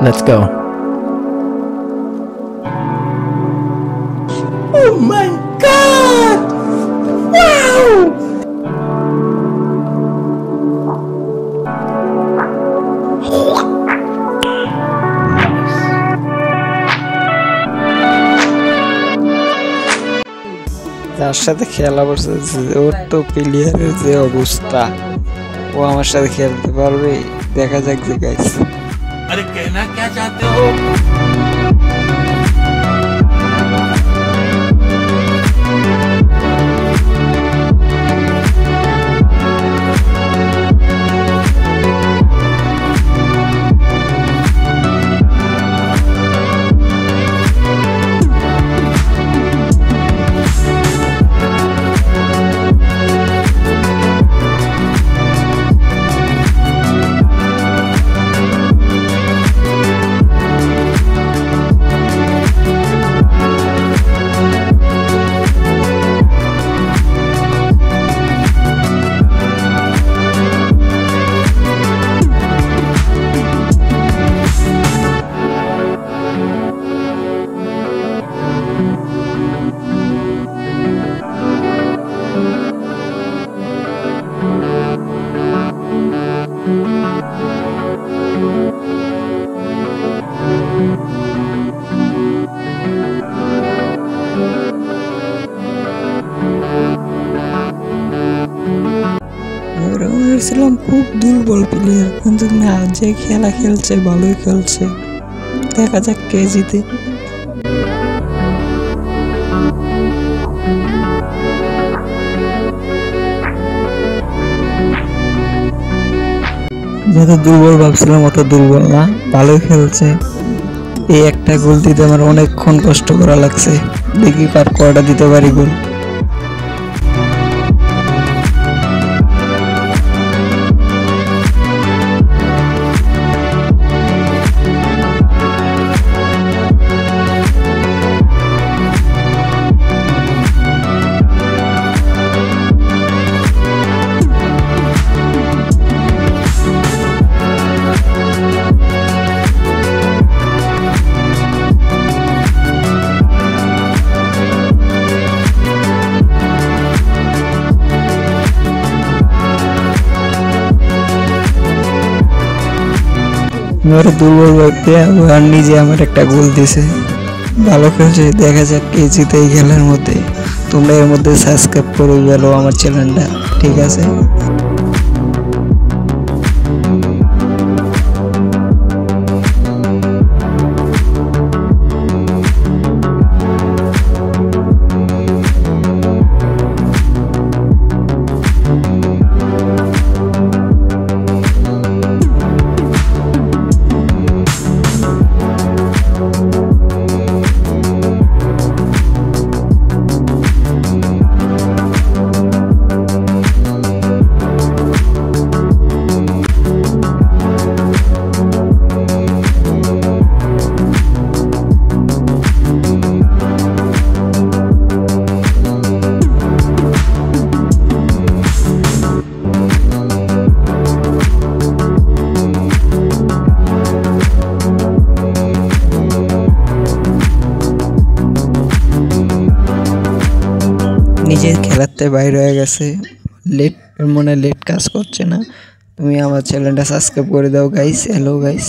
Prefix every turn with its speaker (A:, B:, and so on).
A: Let's go. Oh my god! Wow!
B: যার সাথে খেলা করছে ওর তো প্লেয়ারের যে অবস্থা, ও আমার সাথে খেলতে পারবে? দেখা যাক যে গাইস।
C: अरे कहना क्या चाहते हो?
B: ছিলাম খুব দুর্বল প্লেয়ার, কিন্তু না, যে খেলা খেলছে ভালোই খেলছে। দেখা যাক কে জিতে। যত দুর্বল ভাবছিলাম অত দুর্বল না, ভালোই খেলছে। এই একটা গোল দিতে আমার অনেকক্ষণ কষ্ট করা লাগছে। দেখি কার কয়টা দিতে পারি গোল। দুর্বল ভাবতে আর নিজে আমার একটা গোল দিছে। ভালো খেলছে, দেখা যাক কে জিতে এই খেলার মধ্যে। তোমরা এর মধ্যে সাবস্ক্রাইব করে গেলো আমার চ্যানেলটা, ঠিক আছে? নিজে খেলাতে বাইরে হয়ে গেছে, লেট কাজ করছে না। তুমি আমার চ্যানেলটা সাবস্ক্রাইব করে দাও গাইস। Hello guys.